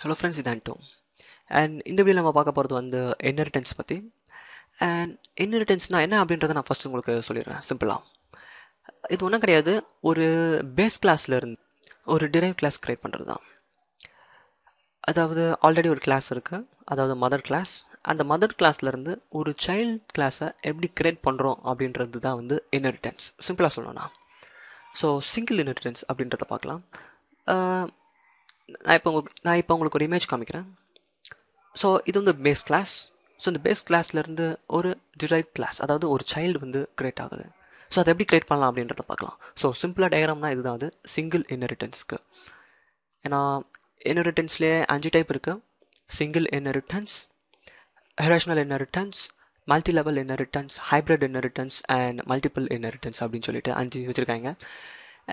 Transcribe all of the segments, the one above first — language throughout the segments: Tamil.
ஹலோ ஃப்ரெண்ட்ஸ், இது ஆண்டோ. அண்ட் இந்த வீடியோ நம்ம பார்க்க போகிறது வந்து இன்ஹெரிட்டன்ஸ் பற்றி. அண்ட் இன்ஹெரிட்டன்ஸ்னால் என்ன அப்படின்றத நான் ஃபஸ்ட் உங்களுக்கு சொல்லிடுறேன் சிம்பிளாக. இது ஒன்றும் கிடையாது, ஒரு பேஸ் கிளாஸில் இருந்து ஒரு டிரைவ் கிளாஸ் க்ரியேட் பண்ணுறது தான். அதாவது ஆல்ரெடி ஒரு கிளாஸ் இருக்குது, அதாவது மதர் கிளாஸ். அந்த மதர் கிளாஸ்லேருந்து ஒரு சைல்ட் கிளாஸை எப்படி க்ரியேட் பண்ணுறோம் அப்படின்றது தான் வந்து இன்ஹெரிட்டன்ஸ், சிம்பிளாக சொல்லணும்னா. ஸோ சிங்கிள் இன்ஹெரிட்டன்ஸ் அப்படின்றத பார்க்கலாம். நான் இப்போ உங்களுக்கு ஒரு இமேஜ் காமிக்கிறேன். ஸோ இது வந்து பேஸ் கிளாஸ். ஸோ இந்த பேஸ் கிளாஸ்லேருந்து ஒரு டிரைவ் கிளாஸ், அதாவது ஒரு சைல்டு வந்து கிரியேட் ஆகுது. ஸோ அதை எப்படி கிரியேட் பண்ணலாம் அப்படின்றத பார்க்கலாம். ஸோ சிம்பிளாக டயக்ராம்னா இதுதான் அது சிங்கிள் இன்ஹெரிட்டன்ஸ்க்கு. ஏன்னா இன்ஹெரிட்டன்ஸ்லேயே 5 டைப் இருக்குது: single inheritance, hierarchical inheritance, multi level inheritance, hybrid inheritance and multiple inheritance அப்படின்னு சொல்லிட்டு 5 வச்சுருக்காங்க.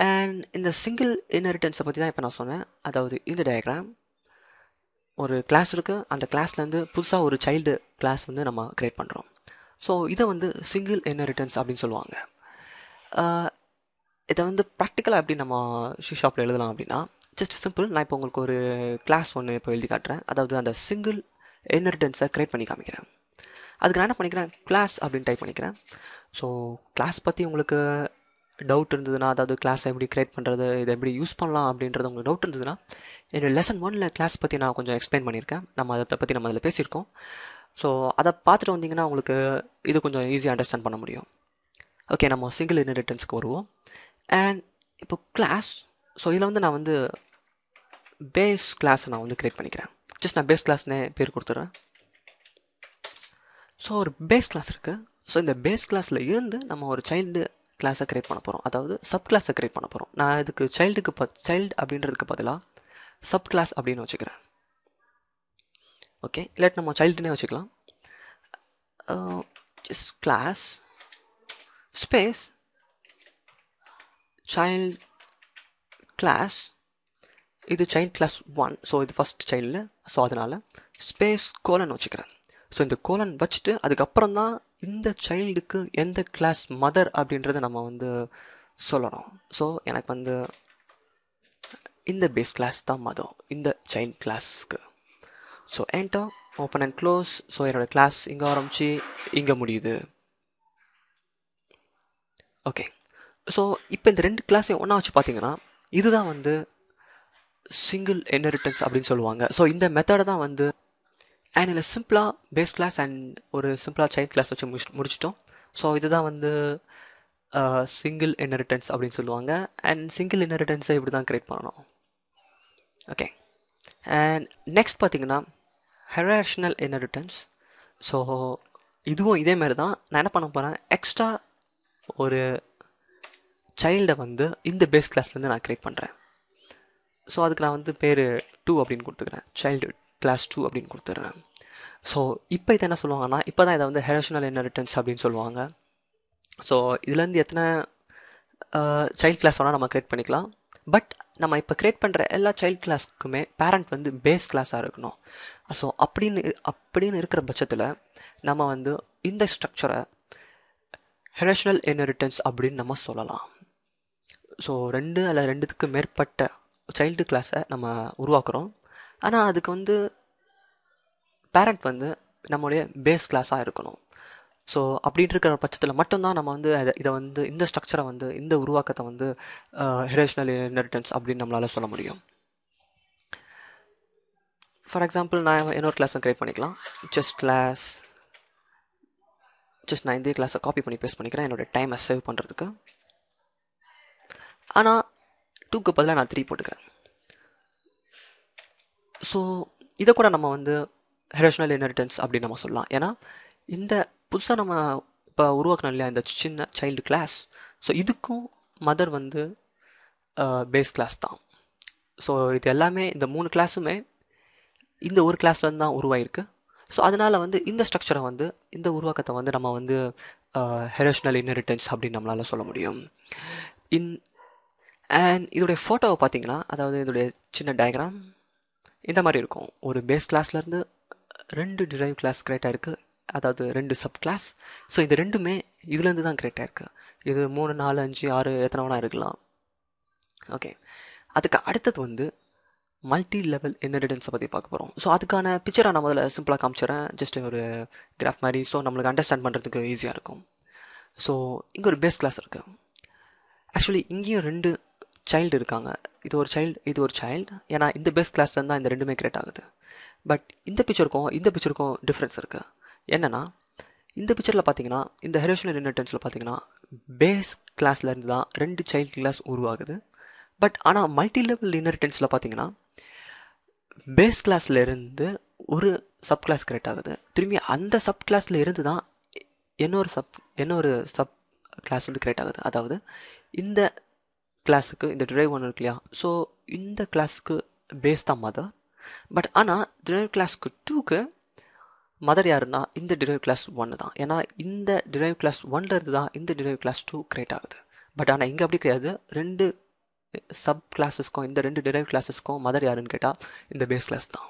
அண்ட் இந்த சிங்கிள் இன்ஹெரிட்டன்ஸை பற்றி தான் இப்போ நான் சொன்னேன். அதாவது இந்த டயக்ராம், ஒரு கிளாஸ் இருக்குது, அந்த கிளாஸ்லேருந்து புதுசாக ஒரு சைல்டு கிளாஸ் வந்து நம்ம க்ரியேட் பண்ணுறோம். ஸோ இதை வந்து சிங்கிள் இன்ஹெரிட்டன்ஸ் அப்படின்னு சொல்லுவாங்க. இதை வந்து ப்ராக்டிக்கலாக எப்படி நம்ம ஷாப்பில் எழுதலாம் அப்படின்னா, ஜஸ்ட் சிம்பிள். நான் இப்போ உங்களுக்கு ஒரு கிளாஸ் ஒன்று இப்போ எழுதி காட்டுறேன். அதாவது அந்த சிங்கிள் இன்ஹெரிட்டன்ஸை க்ரியேட் பண்ணி காமிக்கிறேன். அதுக்கு நான் என்ன பண்ணிக்கிறேன், கிளாஸ் அப்படின்னு டைப் பண்ணிக்கிறேன். ஸோ கிளாஸ் பற்றி உங்களுக்கு டவுட் இருந்ததுன்னா, அதாவது கிளாஸ் எப்படி க்ரியேட் பண்ணுறது, இதை எப்படி யூஸ் பண்ணலாம் அப்படின்றது உங்களுக்கு டவுட் இருந்ததுன்னா, என்னோடய லெசன் 1 கிளாஸ் பற்றி நான் கொஞ்சம் எக்ஸ்பிளைன் பண்ணியிருக்கேன். அதை பற்றி நம்ம அதில் பேசியிருக்கோம். ஸோ அதை பார்த்துட்டு வந்தீங்கன்னா உங்களுக்கு இது கொஞ்சம் ஈஸியாக அண்டர்ஸ்டாண்ட் பண்ண முடியும். ஓகே, நம்ம சிங்கிள் இன்ஹெரிட்டன்ஸ்க்கு வருவோம். அண்ட் இப்போ கிளாஸ், ஸோ இதில் வந்து நான் வந்து பேஸ் கிளாஸை நான் வந்து க்ரியேட் பண்ணிக்கிறேன். ஜஸ்ட் நான் பேஸ் கிளாஸ்னே பேர் கொடுத்துட்றேன். ஸோ ஒரு பேஸ் கிளாஸ் இருக்குது. ஸோ இந்த பேஸ் கிளாஸில் இருந்து நம்ம ஒரு சைல்டு கிளாஸை க்ரியேட் பண்ண போகிறோம், அதாவது சப் கிளாஸை க்ரியேட் பண்ண போகிறோம். நான் இதுக்கு சைல்டு அப்படின்றதுக்கு பதிலாக சப் கிளாஸ் அப்படின்னு வச்சுக்கிறேன். ஓகே, இல்லாட்டி நம்ம சைல்டுனே வச்சுக்கலாம். Just class space child class. இது சைல்ட் கிளாஸ் 1, ஸோ இது ஃபஸ்ட் சைல்டு. ஸோ அதனால் ஸ்பேஸ் கோலன் வச்சுக்கிறேன். ஸோ இந்த கோலன் வச்சுட்டு அதுக்கப்புறம் தான் இந்த சைல்டுக்கு எந்த கிளாஸ் மதர் அப்படின்றத நம்ம வந்து சொல்லணும். ஸோ எனக்கு வந்து இந்த பேஸ் கிளாஸ் தான் மதர் இந்த சைல்ட் கிளாஸ்க்கு. So enter, open and close. So என்னோடய கிளாஸ் இங்கே ஆரம்பித்து இங்கே முடியுது. ஓகே, ஸோ இப்போ இந்த 2 கிளாஸையும் ஒன்றா வச்சு பார்த்தீங்கன்னா இதுதான் வந்து சிங்கிள் இன்ஹெரிட்டன்ஸ் அப்படின்னு சொல்லுவாங்க. ஸோ இந்த மெத்தடை தான் வந்து அண்ட் இதில் சிம்பிளாக பேஸ் கிளாஸ் அண்ட் ஒரு சிம்பிளாக சைல்ட் கிளாஸ் வச்சு முடிச்சிட்டோம். ஸோ இதுதான் வந்து சிங்கிள் இன்ஹெரிட்டன்ஸ் அப்படின்னு சொல்லுவாங்க. அண்ட் சிங்கிள் இன்ஹெரிட்டன்ஸை இப்படி தான் க்ரியேட் பண்ணணும். ஓகே, அண்ட் நெக்ஸ்ட் பார்த்தீங்கன்னா ஹெரேஷனல் இன்ஹெரிட்டன்ஸ். ஸோ இதுவும் இதே மாதிரி தான். நான் என்ன பண்ண போகிறேன், எக்ஸ்ட்ரா ஒரு சைல்டை வந்து இந்த பேஸ் கிளாஸ்லேருந்து நான் க்ரியேட் பண்ணுறேன். ஸோ அதுக்கு நான் வந்து பேர் 2 அப்படின்னு கொடுத்துக்கிறேன், சைல்டு கிளாஸ் 2 அப்படின்னு கொடுத்துட்றேன். ஸோ இப்போ இதை என்ன சொல்லுவாங்கன்னா, இப்போ தான் இதை வந்து ஹெரேஷனல் இன்ஹெரிட்டன்ஸ் அப்படின்னு சொல்லுவாங்க. ஸோ இதுலேருந்து எத்தனை சைல்ட் கிளாஸ் வேணால் நம்ம க்ரியேட் பண்ணிக்கலாம். பட் நம்ம இப்போ க்ரியேட் பண்ணுற எல்லா சைல்ட் கிளாஸ்க்குமே பேரண்ட் வந்து பேஸ் கிளாஸாக இருக்கணும். ஸோ அப்படின்னு இருக்கிற பட்சத்தில் நம்ம வந்து இந்த ஸ்ட்ரக்சரை ஹெரேஷனல் இன்ஹெரிட்டன்ஸ் அப்படின்னு நம்ம சொல்லலாம். ஸோ 2 அல்ல 2க்கு மேற்பட்ட சைல்டு கிளாஸை நம்ம உருவாக்குறோம். ஆனால் அதுக்கு வந்து பேரண்ட் வந்து நம்மளுடைய பேஸ் கிளாஸாக இருக்கணும். ஸோ அப்படின்னு இருக்கிற பட்சத்தில் மட்டும்தான் நம்ம வந்து இதை வந்து இந்த ஸ்ட்ரக்சரை வந்து இந்த உருவாக்கத்தை வந்து ஹெரேஷனல் இன்ஹெரிட்டன்ஸ் அப்படின்னு நம்மளால் சொல்ல முடியும். ஃபார் எக்ஸாம்பிள், நான் இன்னொரு கிளாஸை க்ரியேட் பண்ணிக்கலாம். நான் இந்த கிளாஸை காப்பி பண்ணி பேஸ்ட் பண்ணிக்கிறேன் என்னோடய டைமை சேவ் பண்ணுறதுக்கு. ஆனால் 2க்கு பதிலாக நான் 3 போட்டுக்கிறேன். ஸோ இதை கூட நம்ம வந்து ஹெரேஷனல் இன்ஹெரிட்டன்ஸ் அப்படின்னு நம்ம சொல்லலாம். ஏன்னா இந்த புதுசாக நம்ம இப்போ உருவாக்கணும் இல்லையா இந்த சின்ன சைல்டு கிளாஸ், ஸோ இதுக்கும் மதர் வந்து பேஸ் கிளாஸ் தான். ஸோ இது எல்லாமே இந்த 3 கிளாஸுமே இந்த ஒரு கிளாஸ்லேருந்து தான் உருவாயிருக்கு. ஸோ அதனால் வந்து இந்த ஸ்ட்ரக்சரை வந்து இந்த உருவாக்கத்தை வந்து நம்ம வந்து ஹெரேஷனல் இன்ஹெரிட்டன்ஸ் அப்படின்னு நம்மளால் சொல்ல முடியும். அண்ட் இதோடைய ஃபோட்டோவை பார்த்தீங்கன்னா, அதாவது இதோடைய சின்ன டயக்ராம் இந்த மாதிரி இருக்கும். ஒரு பேஸ் கிளாஸ்லேருந்து 2 டிரைவ் கிளாஸ் க்ரியேட் ஆகிருக்கு, அதாவது 2 சப் கிளாஸ். ஸோ இது ரெண்டுமே இதுலேருந்து தான் க்ரியேட் ஆகிருக்கு. இது 3, 4, 5, 6 எத்தனை வேணா இருக்கலாம். ஓகே, அதுக்கு அடுத்தது வந்து மல்டி லெவல் இன்ஹெரிடன்ஸை பற்றி பார்க்க போகிறோம். ஸோ அதுக்கான பிக்சரை நான் முதல்ல சிம்பிளாக காமிச்சிடறேன், ஜஸ்ட் ஒரு கிராஃப் மாதிரி, ஸோ நம்மளுக்கு அண்டர்ஸ்டாண்ட் பண்ணுறதுக்கு ஈஸியாக இருக்கும். ஸோ இங்கே ஒரு பேஸ் கிளாஸ் இருக்குது. ஆக்சுவலி இங்கேயும் ரெண்டு சைல்டு இருக்காங்க. இது ஒரு சைல்டு, இது ஒரு சைல்டு. ஏன்னா இந்த பேஸ் கிளாஸ்லேருந்து தான் இந்த ரெண்டுமே கிரியேட் ஆகுது. பட் இந்த பிக்சருக்கும் டிஃப்ரென்ஸ் இருக்குது. என்னென்னா இந்த பிக்சரில் பார்த்தீங்கன்னா, இந்த ஹெரிஷனல் இன்ஹெரிடன்ஸில் பார்த்தீங்கன்னா பேஸ் கிளாஸ்லேருந்து தான் ரெண்டு சைல்டு கிளாஸ் உருவாகுது. பட் ஆனால் மல்டி லெவல் இன்ஹெரிடன்ஸில் பார்த்தீங்கன்னா பேஸ் கிளாஸில் இருந்து ஒரு சப் கிளாஸ் கிரியேட் ஆகுது. திரும்பி அந்த சப் கிளாஸில் இருந்து தான் இன்னொரு சப் கிளாஸ் வந்து கிரியேட் ஆகுது. அதாவது இந்த கிளாஸுக்கு இந்த டிரைவ் ஒன்று இருக்கு இல்லையா, ஸோ இந்த கிளாஸுக்கு பேஸ் தான் மதர். பட் ஆனால் டிரைவ் கிளாஸ்க்கு 2க்கு மதர் யாருன்னா இந்த டிரைவ் கிளாஸ் 1 தான். ஏன்னா இந்த டிரைவ் கிளாஸ் 1ல இருந்து தான் இந்த டிரைவ் கிளாஸ் 2 கிரியேட் ஆகுது. பட் ஆனால் இங்கே அப்படி கிடையாது. ரெண்டு சப் கிளாஸஸ்க்கும் இந்த ரெண்டு டிரைவ் கிளாஸஸ்க்கும் மதர் யாருன்னு கேட்டால் இந்த பேஸ் கிளாஸ் தான்.